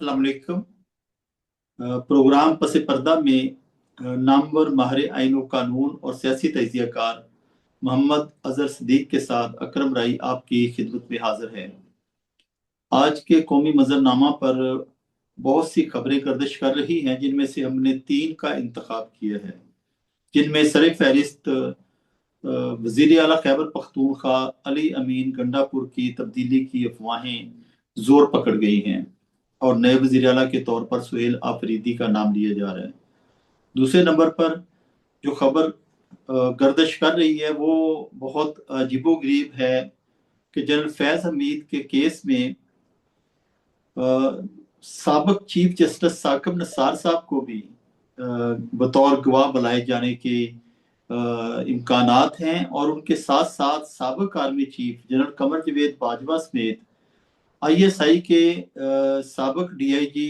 अस्सलाम वालेकुम। प्रोग्राम पस पर्दा में नामवर माहिर आईन व कानून और सियासी तजियाकार मोहम्मद अजहर सदीक के साथ अकरम राई आपकी खिदमत में हाजिर है। आज के कौमी मंजरनामा पर बहुत सी खबरें गर्दिश कर रही हैं, जिनमें से हमने 3 का इंतखाब किया है, जिनमें सर फहरिस्त वजीर आला खैबर पख्तूनख्वा अली अमीन गंडापुर की तब्दीली की अफवाहें जोर पकड़ गई हैं और नए वजीर आला के तौर पर सुहेल आफरीदी का नाम लिया जा रहा है। दूसरे नंबर पर जो खबर गर्दिश कर रही है वो बहुत अजीबोगरीब है कि जनरल फैज हमीद के केस में साबिक चीफ जस्टिस साकिब नसार साहब को भी बतौर गवाह बुलाए जाने के इम्कानात हैं, और उनके साथ साथ साबिक आर्मी चीफ जनरल कमर जवेद बाजवा समेत ISI के साबिक DIG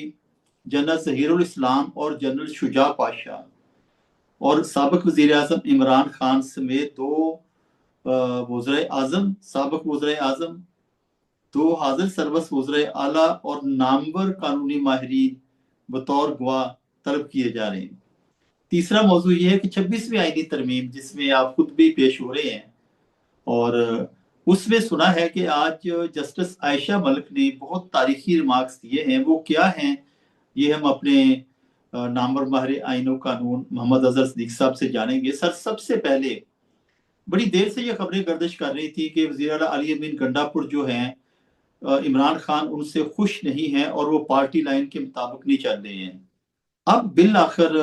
जनरल जहीरुल इस्लाम और जनरल शुजा पाशा और साबिक वजीर आजम इमरान खान समेत 2 वज़ीर आजम, साबिक वज़ीर आजम, 2 हाजिर सरबस वज़ीर आला और नामवर कानूनी माहिरीन बतौर गवाह तलब किए जा रहे हैं। तीसरा मौजू ये है कि 26वीं आईनी तरमीम, जिसमें आप खुद भी पेश हो रहे हैं, और उसमें सुना है कि आज जस्टिस आयशा मलिक ने बहुत तारीखी रिमार्क्स दिए हैं। वो क्या हैं, ये हम अपने नामवर माहिर आईन व कानून मोहम्मद अजहर सदीक साहब से जानेंगे। सर, सबसे पहले बड़ी देर से ये खबरें गर्दिश कर रही थी कि वज़ीर आला अली अमीन गंडापुर जो हैं, इमरान खान उनसे खुश नहीं है और वो पार्टी लाइन के मुताबिक नहीं चल रहे हैं। अब बिल आखिर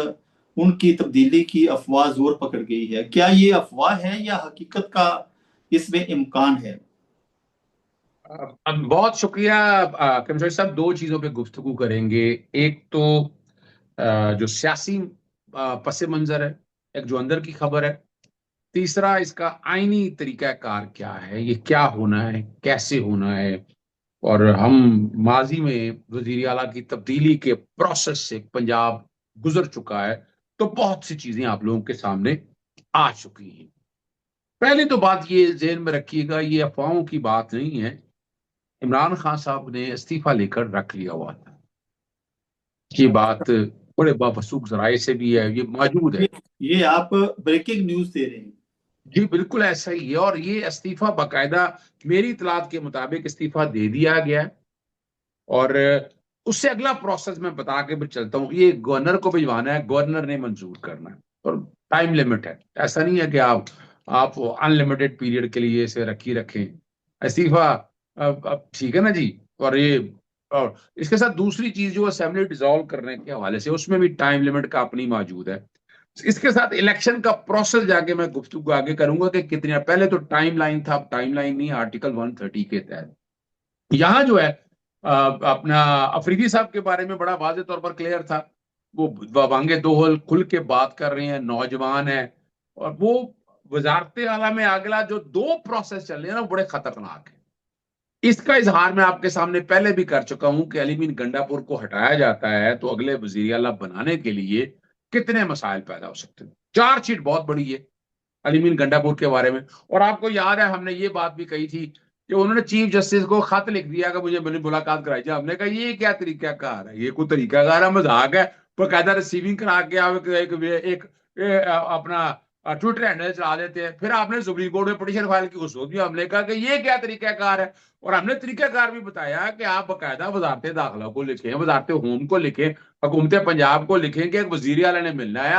उनकी तब्दीली की अफवाह जोर पकड़ गई है। क्या ये अफवाह है या हकीकत का इसमें इम्कान है? बहुत शुक्रिया कमजोर साहब। 2 चीजों पे गुफ्तगू करेंगे। एक तो जो सियासी पस मंजर है, एक जो अंदर की खबर है। तीसरा, इसका आईनी तरीकाकार क्या है, ये क्या होना है, कैसे होना है। और हम माजी में वजीर आला की तब्दीली के प्रोसेस से पंजाब गुजर चुका है, तो बहुत सी चीजें आप लोगों के सामने आ चुकी हैं। पहली तो बात ये ज़हन में रखिएगा, ये अफवाहों की बात नहीं है। इमरान खान साहब ने इस्तीफा लेकर रख लिया हुआ था। ये बात बड़े बावसूख जराये से भी है, ये मौजूद है। ये आप ब्रेकिंग न्यूज दे रहे हैं? जी बिल्कुल ऐसा ही है। और ये इस्तीफा बाकायदा मेरी इतलात के मुताबिक इस्तीफा दे दिया गया है। और उससे अगला प्रोसेस मैं बता के भी चलता हूँ। ये गवर्नर को भिजवाना है, गवर्नर ने मंजूर करना है, और टाइम लिमिट है। ऐसा नहीं है कि आप अनलिमिटेड पीरियड के लिए इसे रखें इस्तीफा। अब ठीक है ना जी। और इसके साथ दूसरी चीज जो असेंबली डिसॉल्व करने के हवाले से, उसमें भी टाइम लिमिट का अपनी मौजूद है। इसके साथ इलेक्शन का प्रोसेस जाके मैं गुफ्तगू आगे करूंगा कि कितनी पहले तो टाइम लाइन था, अब टाइम लाइन नहीं, आर्टिकल 130 के तहत यहां जो है अपना अफरीदी साहब के बारे में बड़ा वाज़ेह तौर पर क्लियर था। वो वांगे दो हल खुल के बात कर रहे हैं, नौजवान है। और वो वजारत आला में अगला जो 2 प्रोसेस चल रहे हैं ना, वो बड़े खतरनाक है। इसका इजहार मैं आपके सामने पहले भी कर चुका हूं कि अली मीन गंडापुर को हटाया जाता है तो अगले वजीर आला बनाने के लिए कितने मसाइल पैदा हो सकते हैं। चार्जशीट बहुत बड़ी है अली मीन गंडापुर के बारे में। और आपको याद है, हमने ये बात भी कही थी कि उन्होंने चीफ जस्टिस को खत लिख दिया कि मुझे मेरी मुलाकात कराई जाए। हमने कहा ये क्या तरीकाकार है, ये कोई तरीकाकार है, मजाक है। बकायदा रिसीविंग करा के आप अपना ट्विटर हैंडल चला देते हैं। फिर आपने सुप्रीम कोर्ट में पिटीशन फाइल की, उसको भी हमने कहा कि ये क्या तरीकाकार है। और हमने तरीकाकार भी बताया कि आप बाकायदा वजारत दाखिला को लिखें, वजारत होम को लिखें, हुकूमत पंजाब को लिखें कि एक वजीर आला ने मिलना है।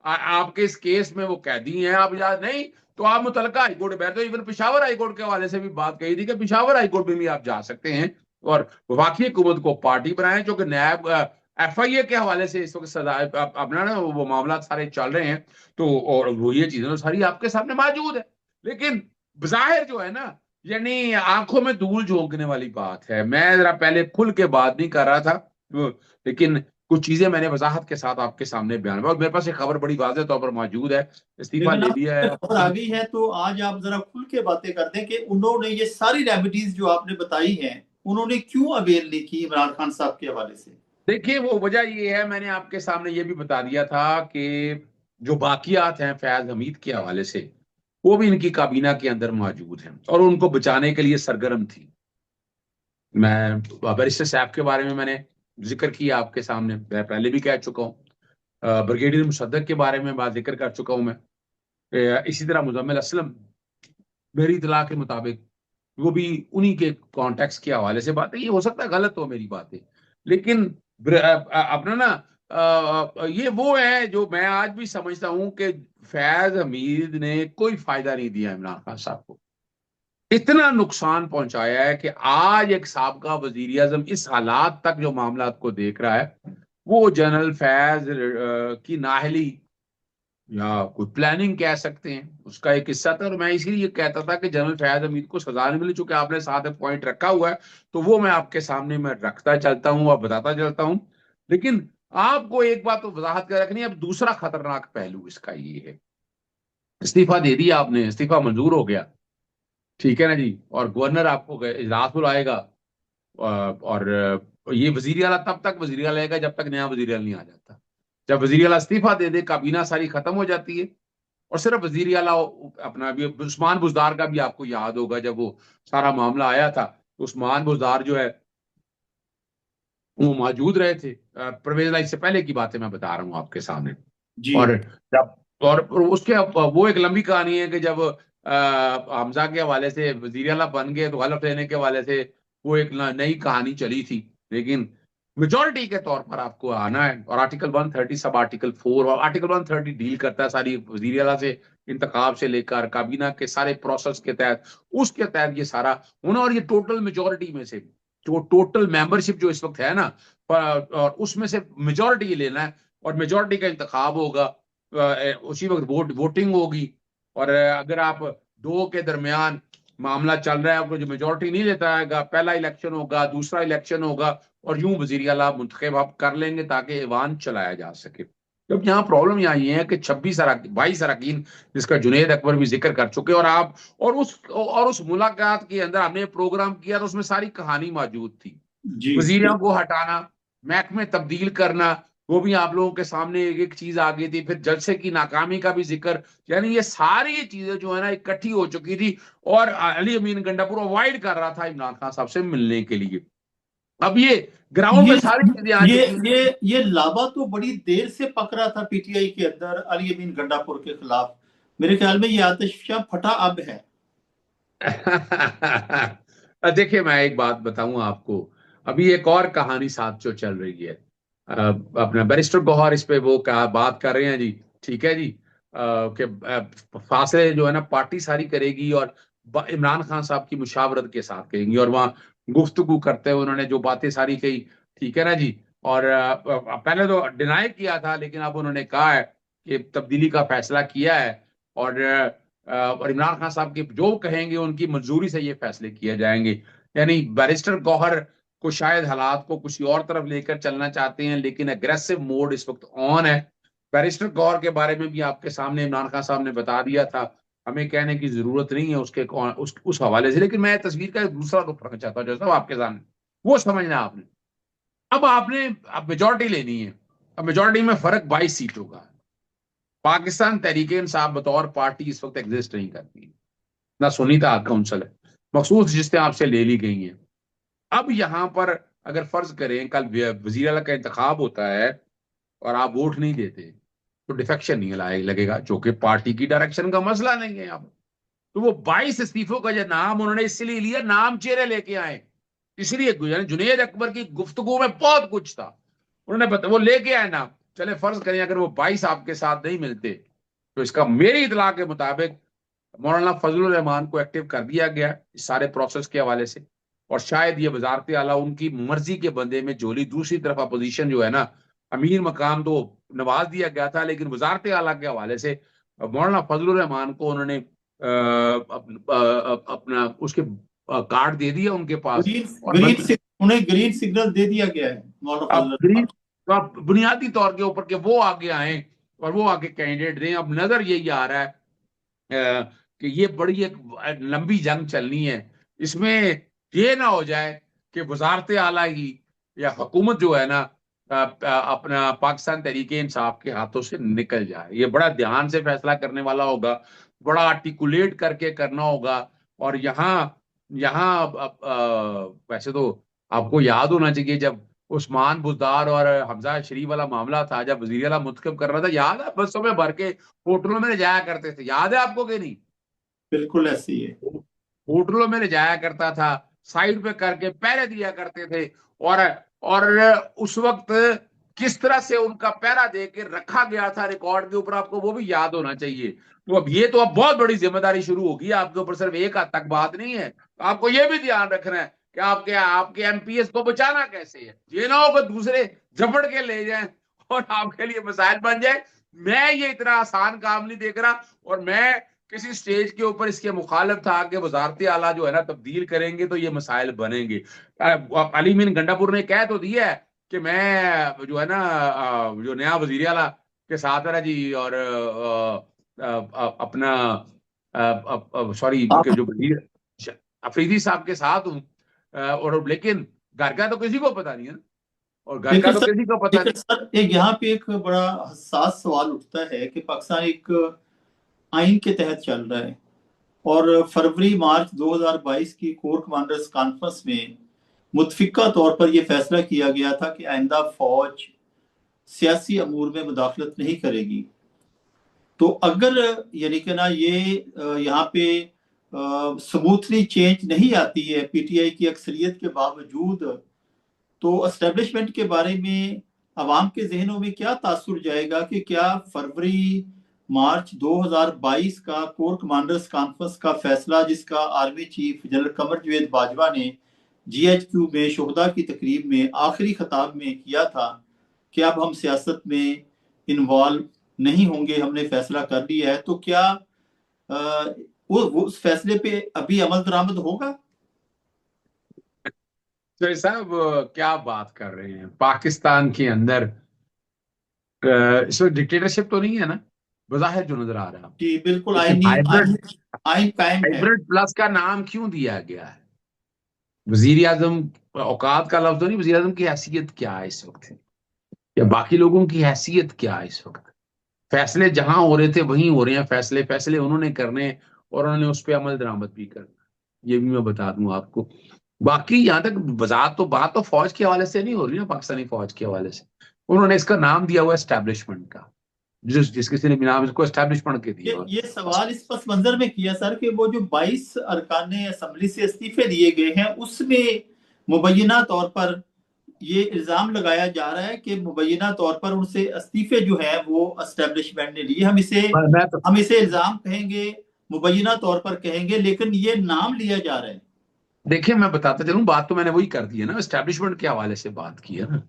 आपके इस केस में वो कैदी हैं, आप याद नहीं तो आप मुतलका हाईकोर्ट बैठते हो। इवन पिशावर हाईकोर्ट के हवाले से भी बात कही थी कि पिशावर हाईकोर्ट में भी आप जा सकते हैं और वफाकी हुकूमत को पार्टी बनाएं, जो कि नायब FIA के हवाले से इस वक्त सजा अपना ना वो मामला सारे चल रहे हैं। तो और वो ये चीजें तो सारी आपके सामने मौजूद है। लेकिन बज़ाहिर जो है ना, यानी आंखों में धूल झोंकने वाली बात है। मैं जरा पहले खुल के बात नहीं कर रहा था, लेकिन कुछ चीजें मैंने वजाहत के साथ आपके सामने बयान और मेरे पास एक खबर बड़ी वाज़ेह तौर पर मौजूद है। इस्तीफा लेकिन ले आप लिया है। खबर आ गई है तो आज आप जरा खुल के बातें कर दें कि उन्होंने ये सारी रेमेडीज जो आपने बताई हैं, उन्होंने क्यों अवेल नहीं की इमरान खान साहब के हवाले से? देखिए, वो वजह ये है, मैंने आपके सामने ये भी बता दिया था कि जो बाकियात हैं फैज हमीद के हवाले से, वो भी इनकी काबीना के अंदर मौजूद हैं और उनको बचाने के लिए सरगर्म थी। मैं बैरिस्टर साहब के बारे में मैंने जिक्र किया आपके सामने, मैं पहले भी कह चुका हूँ। ब्रिगेडियर मुसद्दक के बारे में बात जिक्र कर चुका हूँ मैं। इसी तरह मुजम्मिल असलम, मेरी इतला के मुताबिक वो भी उन्हीं के कॉन्टेक्स्ट के हवाले से बात है। ये हो सकता है गलत हो मेरी बातें, लेकिन अपना ना ये वो है जो मैं आज भी समझता हूं कि फैज हमीद ने कोई फायदा नहीं दिया इमरान खान साहब को। इतना नुकसान पहुंचाया है कि आज एक साबका वजीर आजम इस हालात तक जो मामला को देख रहा है, वो जनरल फैज की नाहली या कोई प्लानिंग कह सकते हैं, उसका एक हिस्सा था। और मैं इसीलिए कहता था कि जनरल फैज हमीद को सजा नहीं मिली, चूंकि आपने साथ में पॉइंट रखा हुआ है तो वो मैं आपके सामने मैं रखता चलता हूं और बताता चलता हूं। लेकिन आपको एक बात तो वजाहत कर रखनी है, अब दूसरा खतरनाक पहलू इसका ये है, इस्तीफा दे दिया आपने, इस्तीफा मंजूर हो गया, ठीक है ना जी, और गवर्नर आपको इजलास बुलाएगा, और ये वजीर आला तब तक वजीर आला रहेगा जब तक नया वजीर आला नहीं आ जाता। जब वजीर आला इस्तीफा दे दे, काबीना सारी खत्म हो जाती है, और सिर्फ वजीर आला अपना भी। उस्मान बुजदार का भी आपको याद होगा, जब वो सारा मामला आया था तो उस्मान बुजदार जो है वो मौजूद रहे थे। परवेज लाई से पहले की बातें मैं बता रहा हूँ आपके सामने। जी। और जब और उसके वो एक लंबी कहानी है कि जब हमजा के हवाले से वजीर आला बन गए तो हलफ लेने के हवाले से वो एक नई कहानी चली थी। लेकिन मेजोरिटी के तौर पर आपको आना है, और आर्टिकल 130 सब आर्टिकल 4 और आर्टिकल 130 डील करता है सारी वजीर आला से इंतखाब से लेकर काबीना के सारे प्रोसेस के तहत, उसके तहत ये सारा होना। और ये टोटल मेजोरिटी में से जो टोटल मेंबरशिप जो इस वक्त है ना, और उसमें से मेजोरिटी लेना है, और मेजोरिटी का इंतखाब होगा, उसी वक्त वोटिंग होगी। और अगर आप दो के दरमियान मामला चल रहा है, आपको जो मेजोरिटी नहीं लेता आएगा, पहला इलेक्शन होगा, दूसरा इलेक्शन होगा, और यूं वजीर आला मुंतखब आप कर लेंगे ताकि ऐवान चलाया जा सके। जब यहाँ प्रॉब्लम यहाँ ये है कि 22 अरकान, जिसका जुनेद अकबर भी जिक्र कर चुके, और आप और उस मुलाकात के अंदर हमने प्रोग्राम किया तो उसमें सारी कहानी मौजूद थी। जी। वजीरों को हटाना, महकमे तब्दील करना, वो भी आप लोगों के सामने एक एक चीज आ गई थी। फिर जलसे की नाकामी का भी जिक्र, यानी ये सारी चीजें जो है ना इकट्ठी हो चुकी थी। और अली अमीन गंडापुर अवॉइड कर रहा था इमरान खान साहब से मिलने के लिए। अब ये ग्राउंड ये पे सारी चीजें आ ये चुकी हैं। ये लावा तो बड़ी देर से पक रहा था पीटीआई के अंदर अली अमीन गंडापुर के खिलाफ। मेरे ख्याल में ये आतिशफशां फटा अब है। देखिए, मैं एक बात बताऊं आपको, अभी एक और कहानी साथ जो चल रही है। अपना बैरिस्टर गौहर इस पे वो बात कर रहे हैं जी, ठीक है जी, कि फासले जो है ना पार्टी सारी करेगी, और इमरान खान साहब की मुशावरत के साथ करेंगी, और वहाँ गुफ्तगू करते हुए उन्होंने जो बातें सारी कही, ठीक है ना जी। और पहले तो डिनाई किया था, लेकिन अब उन्होंने कहा है कि तब्दीली का फैसला किया है, और और इमरान खान साहब के जो कहेंगे उनकी मंजूरी से ये फैसले किए जाएंगे। यानी बैरिस्टर गौहर को शायद हालात को कुछ और तरफ लेकर चलना चाहते हैं, लेकिन अग्रेसिव मोड इस वक्त ऑन है। बैरिस्टर गौहर के बारे में भी आपके सामने इमरान खान साहब ने बता दिया था, हमें कहने की जरूरत नहीं है उस हवाले से। लेकिन मैं तस्वीर का एक दूसरा रुख रखना चाहता हूँ, जैसा आपके सामने वो समझना आपने। अब मेजोरिटी लेनी है। अब मेजोरिटी में फर्क 22 सीटों का है। पाकिस्तान तहरीक इंसाफ बतौर पार्टी इस वक्त एग्जिस्ट नहीं करती, ना सुन्नी ताकत काउंसिल है, मखसूस जिससे आपसे ले ली गई हैं। अब यहां पर अगर फर्ज करें कल वजीर अला का इंतखाब होता है और आप वोट नहीं देते, तो डिफेक्शन नहीं लगेगा, जो कि पार्टी की डायरेक्शन का मसला नहीं है। अब तो वो 22 इस्तीफों का जो नाम उन्होंने इसलिए लिया, नाम चेहरे लेके आए, इसलिए जुनेद अकबर की गुफ्तगू में बहुत कुछ था, उन्होंने वो लेके आए नाम। चले फर्ज करें अगर वो 22 आपके साथ नहीं मिलते, तो इसका मेरी इतला के मुताबिक मौलाना फजलुर रहमान को एक्टिव कर दिया गया इस सारे प्रोसेस के हवाले से। और शायद ये वजारत आला उनकी मर्जी के बंदे में झोली। दूसरी तरफ अपोजिशन जो है ना, अमीर मकाम तो नवाज दिया गया था, लेकिन वजारत आला के हवाले से मौलाना फजलुर रहमान को उन्होंने अपना उसके कार्ड दे दिया उनके पास। ग्रीन और उन्हें ग्रीन सिग्नल दे दिया गया है मौलाना अब फजल ग्रीन, रहमान। तो अब बुनियादी तौर के ऊपर के वो आगे आए और वो आगे कैंडिडेट दें। अब नजर यही आ रहा है कि ये बड़ी एक लंबी जंग चलनी है। इसमें ये ना हो जाए कि वजारत आला ही या हुकूमत जो है ना अपना पाकिस्तान तहरीक इंसाफ के हाथों से निकल जाए। ये बड़ा ध्यान से फैसला करने वाला होगा, बड़ा आर्टिकुलेट करके करना होगा। और यहाँ यहाँ वैसे तो आपको याद होना चाहिए, जब उस्मान बुजदार और हमजा शरीफ वाला मामला था, जब वजीर आला मुंतखब कर रहा था, याद है? बसों में भर के होटलों में ले जाया करते थे, याद है आपको कि नहीं? बिल्कुल ऐसे ही है। होटलों में ले जाया करता था, साइड पे करके पहरे दिया करते थे। और और उस वक्त किस तरह से उनका पहरा दे के रखा गया था रिकॉर्ड के ऊपर, आपको वो भी याद होना चाहिए। तो अब ये तो अब बहुत बड़ी जिम्मेदारी शुरू होगी आपके ऊपर, सिर्फ एक हाथ तक बात नहीं है। तो आपको ये भी ध्यान रखना है कि आपके आपके एमपीएस को बचाना कैसे है। ये ना हो कि दूसरे झपड़ के ले जाएं और आपके लिए मसाइल बन जाए। मैं ये इतना आसान काम नहीं देख रहा, और मैं किसी स्टेज के ऊपर इसके मुखालिफ था कि वजारती आला जो है ना तब्दील करेंगे तो ये मसाइल बनेंगे। अली मीन गंडापुर ने कह तो दिया है कि मैं जो है ना जो नया वजीर आला के साथ है ना जी, और अपना सॉरी आप जो वजीर अफरीदी साहब के साथ हूँ। और लेकिन घर का तो किसी को पता नहीं है ना, और घर का लेकिन तो सर किसी को पता लेकिन नहीं। सर एक यहाँ पे एक बड़ा हसास सवाल उठता है कि पाकिस्तान एक आइन के तहत चल रहा है, और फरवरी मार्च 2022 की कोर कमांडर्स कॉन्फ्रेंस में मुतफिका तौर पर यह फैसला किया गया था कि आइंदा फौज सियासी अमूर में मुदाखलत नहीं करेगी। तो अगर यानी कि ना ये यहाँ पे स्मूथली चेंज नहीं आती है पीटीआई की अक्सरियत के बावजूद, तो एस्टेब्लिशमेंट के बारे में अवाम के जहनों में क्या तासुर जाएगा कि क्या फरवरी मार्च 2022 का कोर कमांडर्स कॉन्फ्रेंस का फैसला, जिसका army chief general Qamar Javed Bajwa ने जीएचक्यू में शोहदा की तकरीब में आखिरी खिताब में किया था कि अब हम सियासत में इन्वॉल्व नहीं होंगे, हमने फैसला कर लिया है, तो क्या वो उस फैसले पे अभी अमल दरामद होगा? तो साहब क्या बात कर रहे हैं, पाकिस्तान के अंदर इसमें डिक्टेटरशिप तो नहीं है ना, बज़ाहिर जो नजर आ रहा है। जी बिल्कुल, लेकिन आईनी हाइब्रिड आइन कायम है। हाइब्रिड प्लस का नाम क्यों दिया गया है? वजीर आजम, औकात का लफ्ज तो नहीं, वजीर आजम की हैसियत क्या है इस वक्त, या बाकी लोगों की हैसियत क्या है इस वक्त? फैसले जहां हो रहे थे वहीं हो रहे हैं, फैसले फैसले उन्होंने करने, और उन्होंने उस पर अमल दरामद भी करना। ये भी मैं बता दूं आपको। बाकी यहाँ तक बात तो फौज के हवाले से नहीं हो रही ना, पाकिस्तानी फौज के हवाले से। उन्होंने इसका नाम दिया हुआ एस्टैब्लिशमेंट का, जिस किसी ने भी नाम इसको एस्टैब्लिशमेंट के दिया हुआ। ये सवाल इस पस मंजर में किया सर कि वो जो 22 अरकान असम्बली से इस्तीफे दिए गए हैं, उसमें मुबैना तौर पर ये इल्जाम लगाया जा रहा है कि मुबैना तौर पर उनसे इस्तीफे जो है वो एस्टेब्लिशमेंट ने लिए। मैं तो हम इसे इल्जाम कहेंगे, मुबैना तौर पर कहेंगे, लेकिन ये नाम लिया जा रहा है। देखिए, मैं बताता चलूं, बात तो मैंने वही कर दी है ना, एस्टैब्लिशमेंट के हवाले से बात की है ना।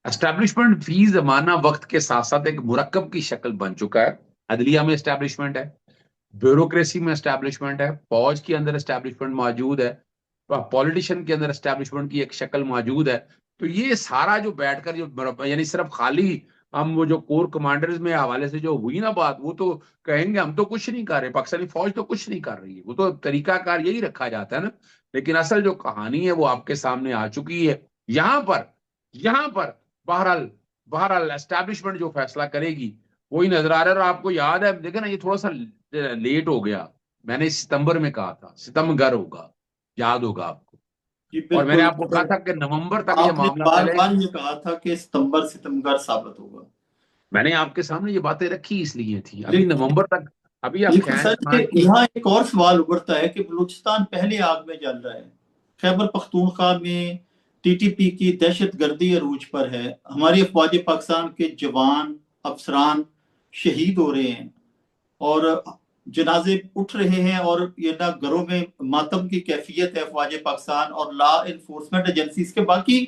एस्टैब्लिशमेंट फी जमाना वक्त के साथ साथ एक मुरक्कब की शक्ल बन चुका है। अदलिया में एस्टैब्लिशमेंट है, ब्यूरोक्रेसी में एस्टैब्लिशमेंट है, फौज के अंदर एस्टैब्लिशमेंट मौजूद है, पॉलिटिशियन के अंदर एस्टैब्लिशमेंट की एक शक्ल मौजूद है। तो ये सारा जो बैठकर जो यानी सिर्फ खाली हम वो जो कोर कमांडर्स में हवाले से जो हुई ना बात, वो तो कहेंगे हम तो कुछ नहीं कर रहे, पाकिस्तानी फौज तो कुछ नहीं कर रही है, वो तो तरीकाकार यही रखा जाता है ना। लेकिन असल जो कहानी है वो आपके सामने आ चुकी है। यहाँ पर बहरहाल बहरहाल एस्टैब्लिशमेंट जो फैसला करेगी वही नजर आ रहा है। और आपको याद है, देखो ना, ये थोड़ा सा लेट हो गया। मैंने सितंबर में कहा था, सितमगर होगा, याद होगा आपको। जी और मैंने बिल्कुल आपको कहा सर, था कि नवंबर तक ये आपने मामला बार चले। बार ये कहा था कि सितंबर सितंबर साबित होगा। मैंने आपके सामने ये बातें रखी इसलिए थी, अभी लेकिन नवंबर तक। अभी आप लेकिन सर खान की। यहाँ एक और सवाल उभरता है कि बलूचिस्तान पहले आग में जल रहा है, खैबर पख्तूनख्वा में टीटीपी की दहशत गर्दी अरूज पर है, हमारी अफवाज पाकिस्तान के जवान अफसरान शहीद हो रहे हैं, और जनाजे उठ रहे हैं, और ये ना घरों में मातम की कैफियत है अफवाज पाकिस्तान और लॉ इन्फोर्समेंट एजेंसी के बाकी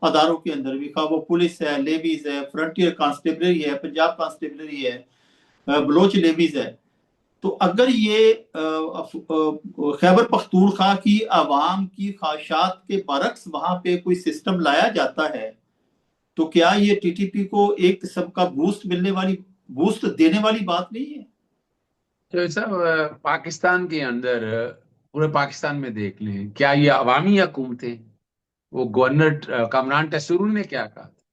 अदारों के अंदर भी, खा वो पुलिस है, लेवीज है, फ्रंटियर कांस्टेबलरी है, पंजाब कांस्टेबलरी है, बलोच लेवीज है। तो अगर ये खैबर पख्तूनख्वा की आवाम की ख्वाहिशात के बरक्स वहां पे कोई सिस्टम लाया जाता है, तो क्या ये टीटीपी को एक किस्म का बूस्ट देने वाली बात नहीं है? तो सब पाकिस्तान के अंदर, पूरे पाकिस्तान में देख लें, क्या ये अवामी हुकूमतें, वो गवर्नर कामरान टसूरुल ने क्या कहा था,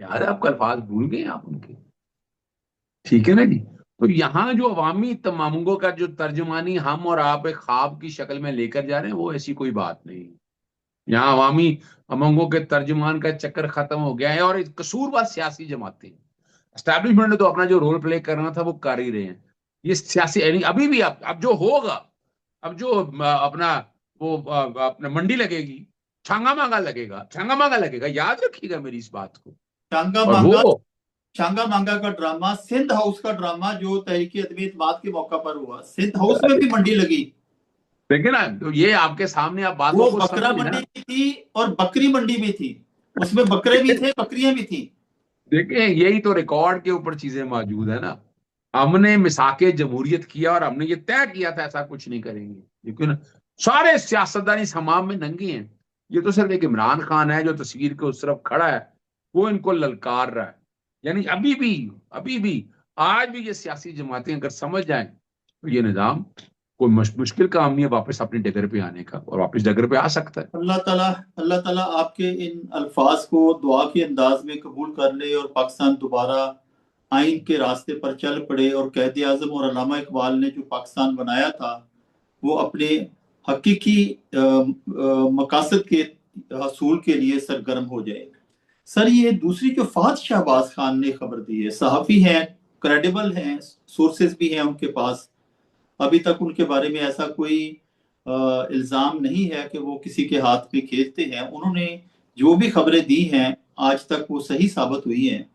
याद है आपको? अल्फाज भूल गए आप उनके? ठीक है ना जी। तो यहाँ जो अवामी तमामुंगों का जो तर्जुमानी हम और आप एक ख्वाब की शक्ल में लेकर जा रहे हैं, वो ऐसी कोई बात नहीं। यहाँ अवामी अमंगों के तर्जुमान का चक्कर खत्म हो गया है, और कसूरवार सियासी जमातें, एस्टैब्लिशमेंट ने तो अपना जो रोल प्ले करना था वो कर ही रहे हैं। ये सियासी अभी भी अब जो होगा, अब जो अपना वो अपना मंडी लगेगी, छांगा मांगा लगेगा, छांगा मांगा लगेगा, याद रखिएगा मेरी इस बात को। चांगा और मांगा, वो चांगा मांगा का ड्रामा, सिंध हाउस का ड्रामा जो तहरीक अदम एतमाद के मौका पर हुआ, सिंध हाउस में भी मंडी लगी। देखिए ना, तो ये आपके सामने आप बातों वो को बकरा समझे मंडी ना। भी थी और बकरी मंडी भी थी, उसमें बकरे भी थे, बकरियां भी थी। देखिए यही तो रिकॉर्ड के ऊपर चीजें मौजूद है ना। हमने मिसाके जमहूरियत किया और हमने ये तय किया था ऐसा कुछ नहीं करेंगे, लेकिन सारे सियासतदान इस हमाम में नंगे हैं। ये तो सिर्फ एक इमरान खान है जो तस्वीर के उस तरफ खड़ा है, वो इनको ललकार रहा है। यानी अभी भी आज भी ये सियासी जमातें अगर समझ जाएं तो ये निजाम कोई मुश्किल काम नहीं है वापस अपनी डगर पे आने का, और वापस डगर पे आ सकता है। अल्लाह ताला आपके इन अल्फाज को दुआ के अंदाज में कबूल कर ले और पाकिस्तान दोबारा आइन के रास्ते पर चल पड़े, और कैद आजम और अल्लामा इकबाल ने जो पाकिस्तान बनाया था वो अपने हकीकी मकासद के हसूल के लिए सरगर्म हो जाए। सर, ये दूसरी जो फहद शहबाज खान ने खबर दी है, सहाफ़ी हैं, क्रेडिबल हैं, सोर्सेज भी हैं उनके पास, अभी तक उनके बारे में ऐसा कोई इल्ज़ाम नहीं है कि वो किसी के हाथ पे खेलते हैं। उन्होंने जो भी खबरें दी हैं आज तक वो सही साबित हुई हैं।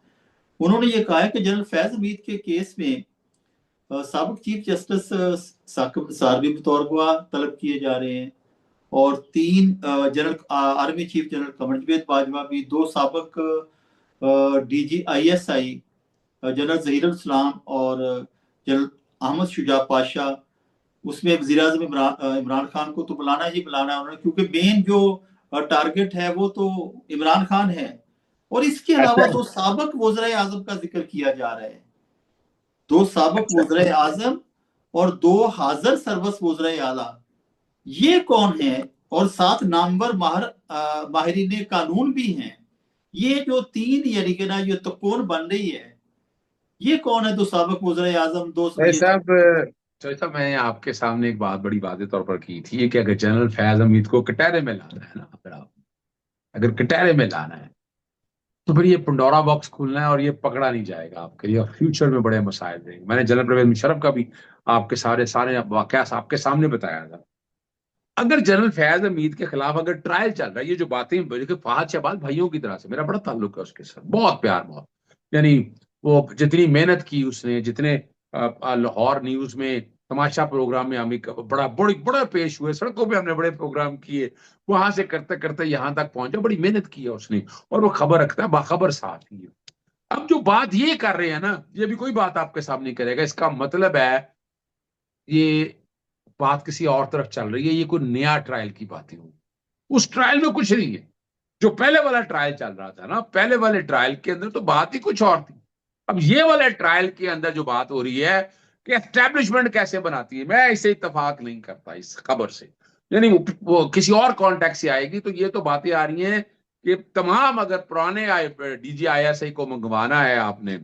उन्होंने ये कहा है कि जनरल फैज हमीद के केस में साबिक चीफ जस्टिस साकिब निसार भी बतौर गवाह तलब किए जा रहे हैं, और 3 general army chief general Qamar Javed Bajwa भी, 2 साबिक डीजी ISI जनरल जहीरुल इस्लाम और जनरल अहमद शुजा पाशा, उसमें वज़ीर आज़म इमरान खान को तो बुलाना ही बुलाना है उन्होंने, क्योंकि मेन जो टारगेट है वो तो इमरान खान है। और इसके अलावा ऐसा 2 साबिक वज़ीर आज़म का जिक्र किया जा रहा है, 2 साबिक वज़ीर आज़म और 2 हाजिर सर्वस वज़ीर आला, ये कौन है? और 7 नामवर माहिरीन कानून भी हैं। ये जो 3 यानी कि ना ये तो कौन बन रही है, ये कौन है? 2 साबिक वज़ीर आज़म, 2 ये साहब, तो साहब मैंने आपके सामने एक बात बड़ी वादे तौर पर की थी कि अगर जनरल फैज हमीद को कटहरे में लाना है ना, अगर कटहरे में लाना है तो फिर ये पंडोरा बॉक्स खुलना है और ये पकड़ा नहीं जाएगा आपके लिए, और फ्यूचर में बड़े मसाइल रहेंगे। मैंने जनरल परवेज मुशर्रफ का भी आपके सारे सारे वाकया आपके सामने बताया था। अगर जनरल फैज हमीद के खिलाफ अगर ट्रायल चल रहा है, ये जो बातें, देखिए फहद शहबाज भाइयों की तरह से मेरा बड़ा ताल्लुक है उसके साथ, बहुत प्यार, बहुत, यानी वो जितनी मेहनत की उसने, जितने लाहौर न्यूज में तमाशा प्रोग्राम में हमें बड़ा पेश हुए, सड़कों पे हमने बड़े प्रोग्राम किए, वहां से करते करते यहाँ तक पहुंचा, बड़ी मेहनत की है उसने, और वो खबर रखता है, बाखबर साथी है। अब जो बात ये कर रहे हैं ना, ये भी कोई बात आपके सामने करेगा, इसका मतलब है ये बात किसी और तरफ चल रही है, ये कोई नया ट्रायल की बातें होंगी। उस ट्रायल में कुछ नहीं है। जो पहले वाला ट्रायल चल रहा था ना, पहले वाले ट्रायल के अंदर तो बात ही कुछ और थी। अब ये वाले ट्रायल के अंदर जो बात हो रही है कि एस्टेब्लिशमेंट कैसे बनाती है, मैं इससे इत्तेफाक नहीं करता इस खबर से। यानी वो किसी और कॉन्टेक्स्ट से आएगी, तो ये तो बातें आ रही हैं कि तमाम अगर पुराने DGISI को मंगवाना है आपने,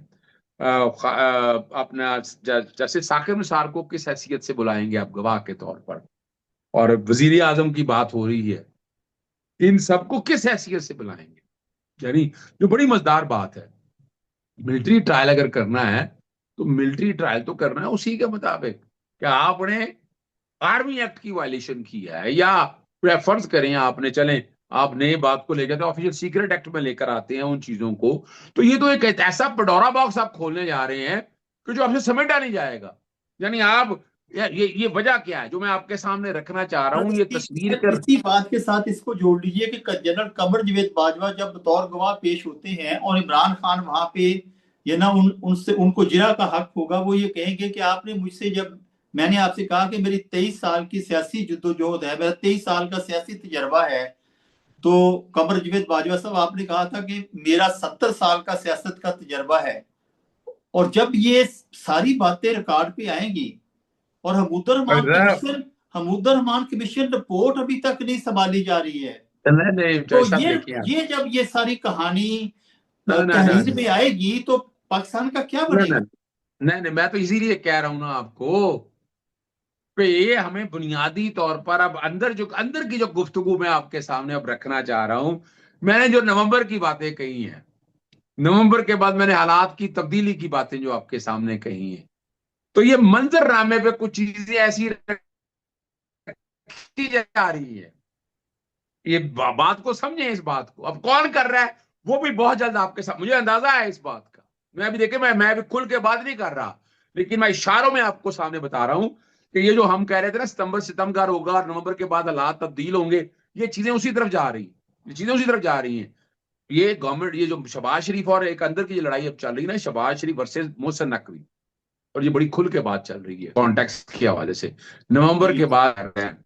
अपना जैसे साकिब निसार को किस हैसियत से बुलाएंगे आप गवाह के तौर पर, और वजीर आजम की बात हो रही है, इन सबको किस हैसियत से बुलाएंगे? यानी जो बड़ी मजेदार बात है, मिलिट्री ट्रायल अगर करना है तो मिलिट्री ट्रायल तो करना है उसी के मुताबिक। क्या आपने आर्मी एक्ट की वायलेशन की है, या फर्ज करें आपने, चलें आप नए बात को लेकर तो ऑफिशियल सीक्रेट एक्ट में लेकर आते हैं उन चीजों को, तो ये तो एक ऐसा पडोरा बॉक्स आप खोलने जा रहे हैं कि जो आपसे समेटा नहीं जाएगा। यानी आप, ये वजह क्या है जो मैं आपके सामने रखना चाह रहा हूं, ये तस्वीर कर। इसी बात के साथ इसको जोड़ लीजिए कि जनरल कमर जावेद बाजवा जब बतौर गवाह पेश होते हैं और इमरान खान वहां पे, ये ना उनसे उनको जिरा का हक होगा, वो ये कहेंगे कि आपने मुझसे, जब मैंने आपसे कहा कि मेरी 23 साल की सियासी जद्दोजहद है, मेरा 23 साल का सियासी तजर्बा है, तो कमर जावेद बाजवा साहब आपने कहा था कि मेरा 70 साल का सियासत का तजर्बा है। और जब ये सारी बातें रिकॉर्ड पे आएंगी, और हमूदर रहमान कमीशन रिपोर्ट अभी तक नहीं संभाली जा रही है, नहीं नहीं तो जैसा देखिए, ये जब ये सारी कहानी ना ना ना तहरीर में आएगी तो पाकिस्तान का क्या ना ना बनेगा? नहीं नहीं, मैं तो इसीलिए कह रहा हूं ना आपको पे ये हमें बुनियादी तौर पर अब अंदर की जो गुफ्तगू मैं आपके सामने अब रखना चाह रहा हूं, मैंने जो नवंबर की बातें कही हैं, नवंबर के बाद मैंने हालात की तब्दीली की बातें जो आपके सामने कही हैं, तो ये मंजरनामे पे कुछ चीजें ऐसी रखी जा रही है। ये बात को समझे, इस बात को अब कौन कर रहा है वो भी बहुत जल्द आपके साथ, मुझे अंदाजा है इस बात का। मैं अभी देखे, मैं अभी खुल के बात नहीं कर रहा, लेकिन मैं इशारों में आपको सामने बता रहा हूं कि ये जो हम कह रहे थे ना सितंबर सितमगार होगा और नवंबर के बाद हालात तब्दील होंगे, ये चीजें उसी तरफ जा रही, ये चीजें उसी तरफ जा रही हैं। ये गवर्नमेंट, ये जो शहबाज शरीफ और एक अंदर की जो लड़ाई अब चल रही है ना, शहबाज शरीफ वर्सेस मोहसिन नकवी, और ये बड़ी खुल के बात चल रही है कॉन्टेक्स्ट के हवाले से, नवंबर जी के जी। बाद कर रहे हैं।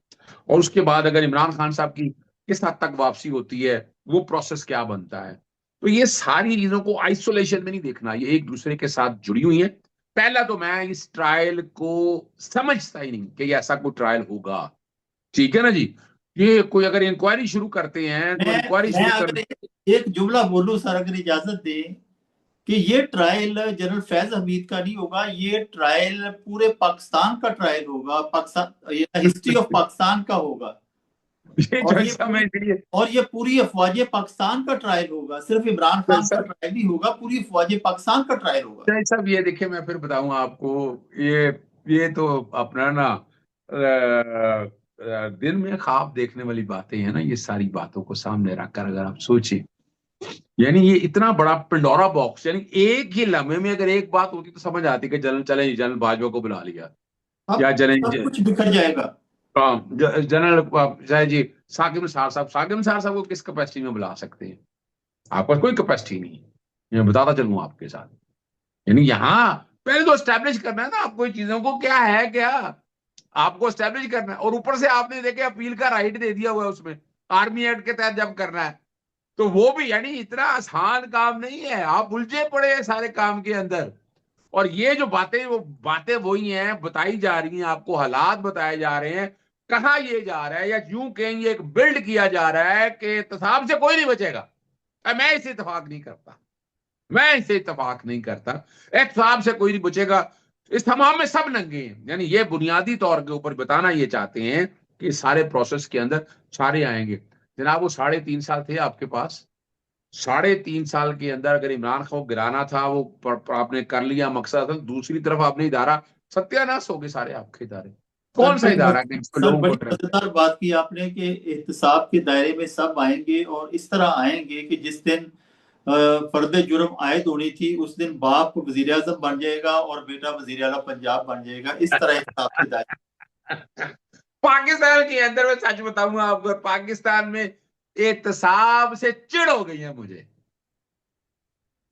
और उसके बाद अगर इमरान खान साहब की किस हद तक वापसी होती है, वो प्रोसेस क्या बनता है, तो ये सारी चीजों को आइसोलेशन में नहीं देखना, ये एक दूसरे के साथ जुड़ी हुई है। पहला तो मैं इस ट्रायल को समझता ही नहीं कि ये ऐसा कोई ट्रायल होगा। ठीक है ना जी, ये कोई अगर इंक्वायरी शुरू करते हैं तो मैं इंक्वायरी मैं शुरू कर। अगर एक जुमला बोलूं सर, अगर इजाजत दें, कि ये ट्रायल जनरल फैज हमीद का नहीं होगा, ये ट्रायल पूरे पाकिस्तान का ट्रायल होगा, पाकिस्तान, ये हिस्ट्री ऑफ पाकिस्तान का होगा। ये और ये जैसा पूरी मैं ये और ये पूरी अफवाज पाकिस्तान का ट्रायल होगा, सिर्फ इमरान खान का जैसा ट्रायल नहीं होगा, पूरी अफवाज पाकिस्तान का ट्रायल होगा। सब ये देखिए, मैं फिर बताऊं आपको, ये ये तो अपना ना दिन में ख्वाब देखने वाली बातें हैं ना, ये सारी बातों को सामने रखकर अगर आप सोचें, यानी ये इतना बड़ा पिंडोरा बॉक्स, यानी एक ही लम्हे में अगर एक बात होती तो समझ आती कि जनरल चले, जनरल बाजवा को बुला लिया, अब या सब कुछ बिखर जाएगा। जनरल जय जी साकिब निसार साहब, साकिब निसार साहब को किस कैपेसिटी में बुला सकते हैं? आपके पास कोई कैपेसिटी नहीं है, मैं बताता चलूं आपके साथ। यानी यहाँ पहले तो स्टैब्लिश करना है ना आपको, चीजों को क्या है क्या, आपको स्टैब्लिश करना है। और ऊपर से आपने देखे अपील का राइट दे दिया हुआ है उसमें, आर्मी एक्ट के तहत जब करना है, तो वो भी यानी इतना आसान काम नहीं है, आप उलझे पड़े हैं सारे काम के अंदर। और ये जो बातें, वो बातें वही हैं बताई जा रही हैं आपको, हालात बताए जा रहे हैं, कहाँ ये जा रहा है, या यूं कहेंगे एक बिल्ड किया जा रहा है कि एहतसाब से कोई नहीं बचेगा। मैं इसे इतफाक नहीं करता, मैं इसे इतफाक नहीं करता, एहतसाब से कोई नहीं बचेगा। इस तमाम में सब नंगे हैं, यानी ये बुनियादी तौर के ऊपर बताना ये चाहते हैं कि सारे प्रोसेस के अंदर सारे आएंगे। जनाब वो 3.5 साल थे आपके पास, 3.5 साल के अंदर अगर इमरान खान को गिराना था, वो आपने कर लिया, मकसद था। दूसरी तरफ आपने इदारा, सत्यानाश हो गए सारे आपके इदारे, सर कौन सा इदारा कि जिसमें सर लोगों को बड़ी मजेदार बात की आपने कि एहतसाब के दायरे में सब आएंगे, और इस तरह आएंगे कि जिस दिन फर्द जुर्म आयद होनी थी उस दिन बाप वजीर आजम बन जाएगा और बेटा वजीर आला पंजाब बन जाएगा, इस तरह एहतसाब के दायरे। पाकिस्तान के अंदर, मैं सच बताऊंगा आपको, पाकिस्तान में एहतसाब से चिढ़ हो गई है मुझे,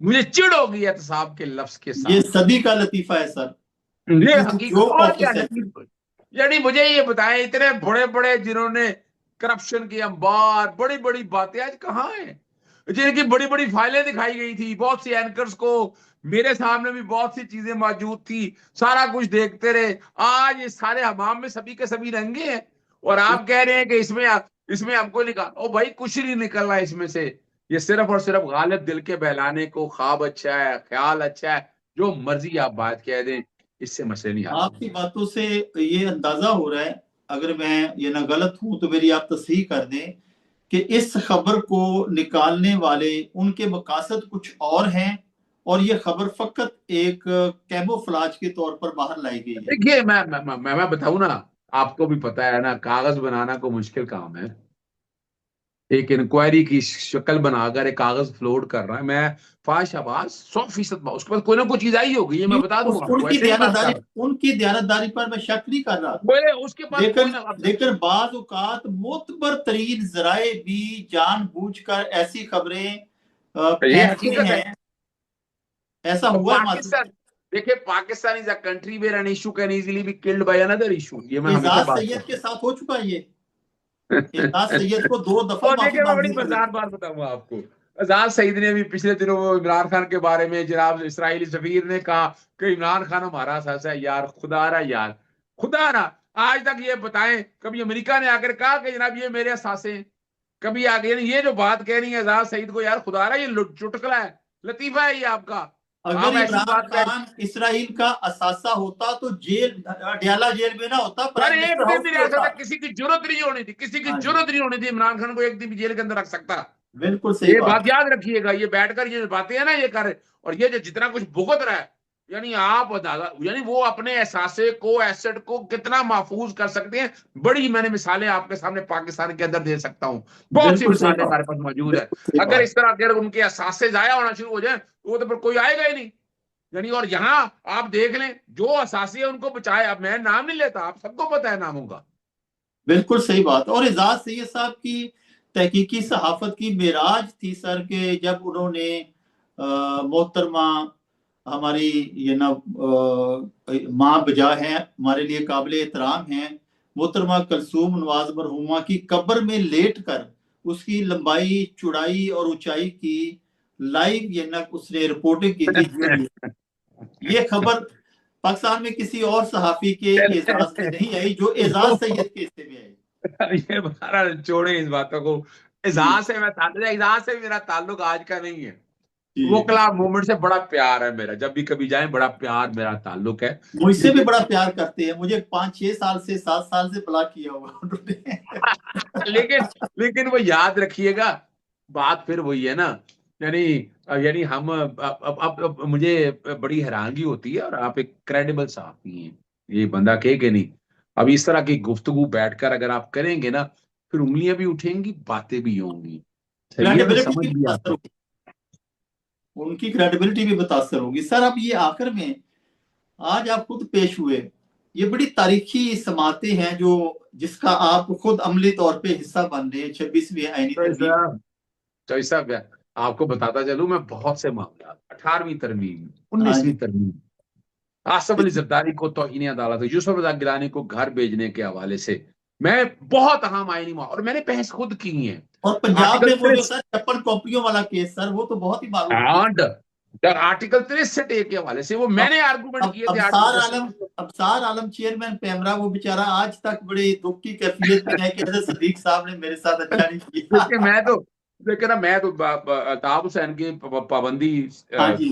मुझे चिढ़ हो गई एहतसाब के लफ्ज के ये साथ। सदी का लतीफा है सर, ये इट इज द हकीकत, जोक और ऑफ द क्या सेंचुरी। नहीं। यानी मुझे ये बताएं, इतने बड़े बड़े जिन्होंने करप्शन के अंबार, बड़ी बड़ी बातें आज कहाँ है, जिनकी बड़ी बड़ी फाइलें दिखाई गई थी, बहुत सी एंकर्स को, मेरे सामने भी बहुत सी चीजें मौजूद थी, सारा कुछ देखते रहे, आज ये सारे हमाम में सभी के सभी रंगे हैं, और आप कह रहे हैं कि इसमें हमको निकाल, ओ भाई कुछ नहीं निकल रहा है इसमें से। ये सिर्फ और सिर्फ गालिब दिल के बहलाने को, ख्वाब अच्छा है, ख्याल अच्छा है, जो मर्जी आप बात कह दें, इससे मसले नहीं हल आपकी होंगे। बातों से ये अंदाजा हो रहा है, अगर मैं ये ना गलत हूं तो मेरी आप तस्हीह कर दें, कि इस खबर को निकालने वाले उनके मकासद कुछ और हैं, और ये खबर फकत एक कैमोफ्लाज के तौर पर बाहर लाई गई है। देखिए, मैं बताऊं ना, आपको भी पता है ना, कागज बनाना को मुश्किल काम है, एक इंक्वायरी की शक्ल बनाकर एक कागज फ्लोट कर रहा है। मैं फाश आवाज 100% उसके बाद कोई ना कोई चीज आई होगी, ये मैं बता दूंगा आपको, ऐसे नहीं बात कर रहा। उनकी दयानतदारी पर मैं शक नहीं कर रहा, बोले उसके पास कोई लेकिन ना, लेकिन बाज औकात मोतबर तरीन जराए भी जानबूझकर ऐसी खबरें ये फेंकते हकीकत है। हैं। ऐसा और हुआ है मासूम। पाकिस्तान, देखिए Pakistan is a country where an issue can easily be killed by another issue, ये मैं हमेशा एजाज बात सैयद करता के साथ हो चुका है ये। हूँ। एजाज सैयद को 2 दफा और माफी देखिए, मैं बड़ी मांगनी पड़ी। मजेदार बात बताऊंगा आपको, आजाद सईद ने भी पिछले दिनों वो इमरान खान के बारे में, जनाब इसराइली सफीर ने कहा कि इमरान खान हमारा साथ है। यार खुदा रहा, यार खुदा रहा, आज तक ये बताएं कभी अमेरिका ने आकर कहा कि जनाब ये मेरे सासे हैं? कभी आगे, यानी ये जो बात कह रही है आजाद सईद को, यार खुदा रहा, ये चुटकला है, लतीफा है ये आपका। अगर आप ऐसी इमरान बात कर। खान इसराइल का असासा होता तो जेल, अडयाला जेल में ना होता, सर प्राइम एक मिनिस्टर दिन हाउस भी में नहीं रह होता। सकता, किसी की जरूरत नहीं होनी थी, किसी की हाँ जी, जरूरत नहीं होनी थी इमरान खान को एक दिन भी जेल के अंदर रख सकता। बिल्कुल सही ये बात बात याद रखिएगा, ये बैठकर ये बातें है ना ये कर, और ये जो जितना कुछ भुगत रहा है, यानी आप यानी वो अपने एहसासे को, एसेट को कितना महफूज कर सकते हैं। बड़ी मैंने मिसालें आपके सामने पाकिस्तान के अंदर दे सकता हूं, है। बहुत सी बिल्कुल सही मिसालें बात, हमारे पास मौजूद है। बिल्कुल सही अगर बात। इस तरह अगर उनके एहसासे जाया होना शुरू हो जाए तो वो तो फिर कोई आएगा ही नहीं। यानी और यहाँ आप देख लें जो असासी है उनको बचाए, अब मैं नाम नहीं लेता, आप सबको पता है नामों का। बिल्कुल सही बात। और एजाज सैयद साहब की तहकीकी सहाफत की मेराज थी सर, के जब उन्होंने मोहतरमा हमारी ये ना माँ बजा है, हमारे लिए काबिल एहतराम है, मोहतरमा कलसूम नवाज मरहुमा की कब्र में लेट कर उसकी लंबाई चौड़ाई और ऊंचाई की लाइव ये ना उसने रिपोर्टिंग की थी। ये खबर पाकिस्तान में किसी और सहाफी के एजाज से नहीं आई जो एजाज सैयद के हिस्से में आई। ये बहरहाल छोड़े इस बातों को। जी एजाज से मेरा ताल्लुक आज का नहीं है। वो जी, कला मूवमेंट से बड़ा प्यार है मेरा, जब भी कभी जाए बड़ा प्यार मेरा ताल्लुक है। मुझसे भी लेकिन बड़ा प्यार करते हैं, मुझे 5-6 साल से 7 साल से ब्लॉक किया हुआ उन्होंने। लेकिन लेकिन वो याद रखिएगा, बात फिर वही है ना। यानी यानी हम अब मुझे बड़ी हैरानगी होती है, और आप एक क्रेडिबल साथी हैं, ये बंदा कहे कि नहीं। अब इस तरह की गुफ्तगू बैठकर अगर आप करेंगे ना, फिर उंगलियां भी उठेंगी, बातें भी होंगी। सही है, मैं क्रेडिबिलिटी समझ भी गया मुतासर आपको। होगी, उनकी क्रेडिबिलिटी भी मुतासर होगी सर। अब ये आखिर में आज आप खुद पेश हुए, ये बड़ी तारीखी समातें हैं जो जिसका आप खुद अमली तौर पे हिस्सा बन रहे हैं, 26वीं आईनी तो तरमीम। साहब, तो साहब आपको बताता चलूं, मैं बहुत से मामला, 18वीं तरमीम, हाँ 19वीं जी, तरमीम, आसफ अली जरदारी को तौहीन अदालत, यूसुफ रजा गिलानी को घर भेजने के हवाले से मैं बहुत अहम आईनी और मैंने बहस खुद की है। और पंजाब आर्टिकल में वो जो 63, सर 56 कॉपियों वाला केस सर, वो तो बहुत ही मारूफ केस। and आर्टिकल 63 के हवाले से वो अब मैंने आर्गूमेंट अब किए थे अबसार आर्टिकल आलम 63। अबसार आलम चेयरमैन पैमरा, वो बेचारा आज तक बड़े दुख की कैफियत में है कि हजरत सदीक साहब ने मेरे साथ अच्छा नहीं किया। देखिए मैं तो, देखिए ना, मैं तो अल्ताफ हुसैन की पाबंदी, हाँ जी,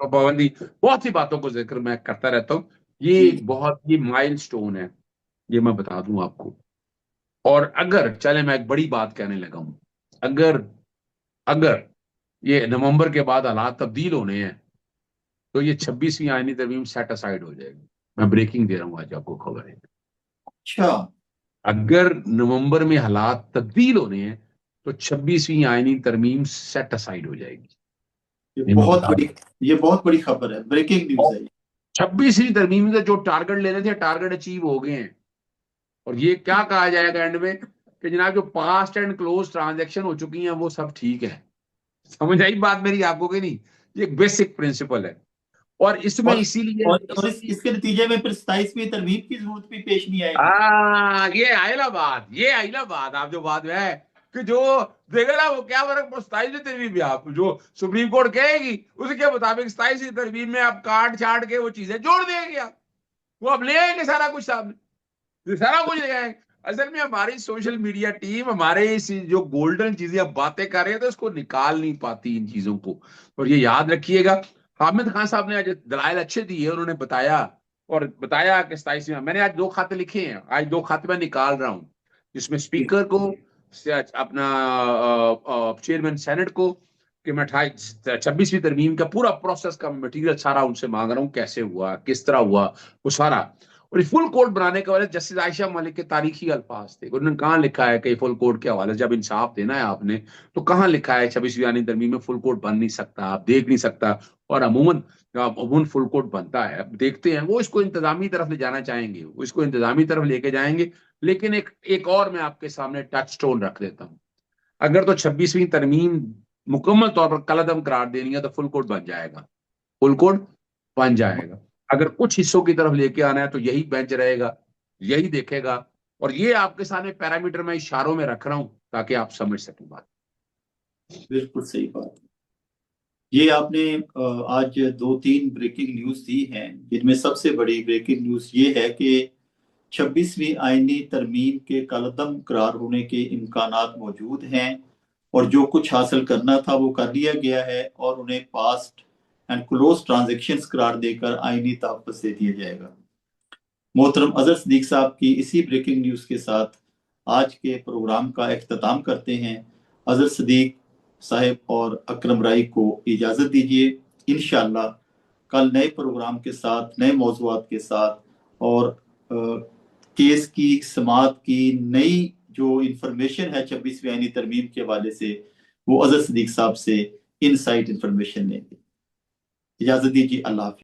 पाबंदी, बहुत सी बातों को जिक्र मैं करता रहता हूँ। ये जी एक बहुत ही माइलस्टोन है, ये मैं बता दूं आपको। और अगर चले, मैं एक बड़ी बात कहने लगा हूं, अगर अगर ये नवंबर के बाद हालात तब्दील होने हैं तो ये 26वीं आईनी तरमीम सेट असाइड हो जाएगी। मैं ब्रेकिंग दे रहा हूं, आज आपको खबर है। अच्छा। अगर नवंबर में हालात तब्दील होने हैं तो 26वीं आईनी तरमीम सेट असाइड हो जाएगी। ये ये मैं बहुत बता बड़ी, दूं। ये बहुत बड़ी खबर है, ब्रेकिंग न्यूज और है ये। 26वीं तरमीम से जो टारगेट लेने थे, टारगेट अचीव हो गए हैं। और ये क्या कहा जाएगा एंड में, कि जनाब जो पास्ट एंड क्लोज ट्रांजेक्शन हो चुकी हैं वो सब ठीक है। समझ आई बात मेरी आपको कि नहीं? ये एक बेसिक प्रिंसिपल है। और इसमें और इसीलिए इसके नतीजे में फिर 27वीं तरमीम की जरूरत भी पेश नहीं आएगी। ये आइला बात, ये आइला बात, आप जो बात है कि जो देगा ना वो क्या फर्क, 27वीं तरमीम में आप जो सुप्रीम कोर्ट कहेगी उसके मुताबिक 27वीं तरमीम में आप काट छाट के वो चीजें जोड़ देंगे आप, वो अब ले आएंगे सारा कुछ सामने, ये सारा कुछ ले आएंगे। असल में हमारी सोशल मीडिया टीम हमारे इस जो गोल्डन चीजें अब बातें कर रहे हैं तो इसको निकाल नहीं पाती इन चीजों को। और ये याद रखिएगा, हामिद खान साहब ने आज दलाइल अच्छे दिए, उन्होंने बताया, और बताया कि 27 में मैंने आज 2 खाते लिखे हैं, आज 2 खाते मैं निकाल रहा हूं, जिसमें जी, स्पीकर को, अपना चेयरमैन सेनेट को, कि मैं 26वीं तरमीम का पूरा प्रोसेस का मटेरियल सारा उनसे मांग रहा हूँ, कैसे हुआ, किस तरह हुआ, वो सारा। और फुल कोर्ट बनाने के वाले जस्टिस आयशा मलिक के तारीखी अल्फाज थे, उन्होंने कहाँ लिखा है कि फुल कोर्ट के हवाले से जब इंसाफ देना है आपने, तो कहाँ लिखा है 26वीं तरमीम में फुल कोर्ट बन नहीं सकता, आप देख नहीं सकता। और अमूमन फुल कोर्ट बनता है, अब देखते हैं वो इसको इंतजामी तरफ ले जाना चाहेंगे, वो इसको इंतजामी तरफ लेके जाएंगे। लेकिन एक एक और मैं आपके सामने टच स्टोन रख देता हूँ, अगर तो 26वीं तरमीम मुकम्मल तौर पर कलअदम करार देनी है तो फुल कोर्ट बन जाएगा, फुल कोर्ट बन जाएगा। अगर कुछ हिस्सों की तरफ लेके आना है तो यही बेंच रहेगा, यही देखेगा। और ये आपके सामने पैरामीटर मैं इशारों में रख रहा हूं ताकि आप समझ सकें बात। बिल्कुल सही बात। ये आपने आज 2-3 ब्रेकिंग न्यूज दी हैं, जिनमें सबसे बड़ी ब्रेकिंग न्यूज ये है कि 26वीं आईनी तरमीम के कलअदम करार होने के इम्कानात मौजूद हैं, और जो कुछ हासिल करना था वो कर लिया गया है, और उन्हें पास्ट एंड क्लोज ट्रांजेक्शंस करार देकर आईनी तहफ़्फ़ुज़ दे दिया जाएगा। मोहतरम अजहर सिद्दीक साहब की इसी ब्रेकिंग न्यूज़ के साथ आज के प्रोग्राम का इख्तिताम करते हैं। अजहर सिद्दीक साहब और अकरम राई को इजाज़त दीजिए। इंशाअल्लाह कल नए प्रोग्राम के साथ, नए मौज़ूआत के साथ और केस की समाअत की नई जो इंफॉर्मेशन है 26वीं आईनी तरमीम के हवाले से, वो अजहर सिद्दीक साहब से इनसाइट इंफॉर्मेशन लेंगे। इजाज़त दीजिए। अल्लाह हाफ़िज़।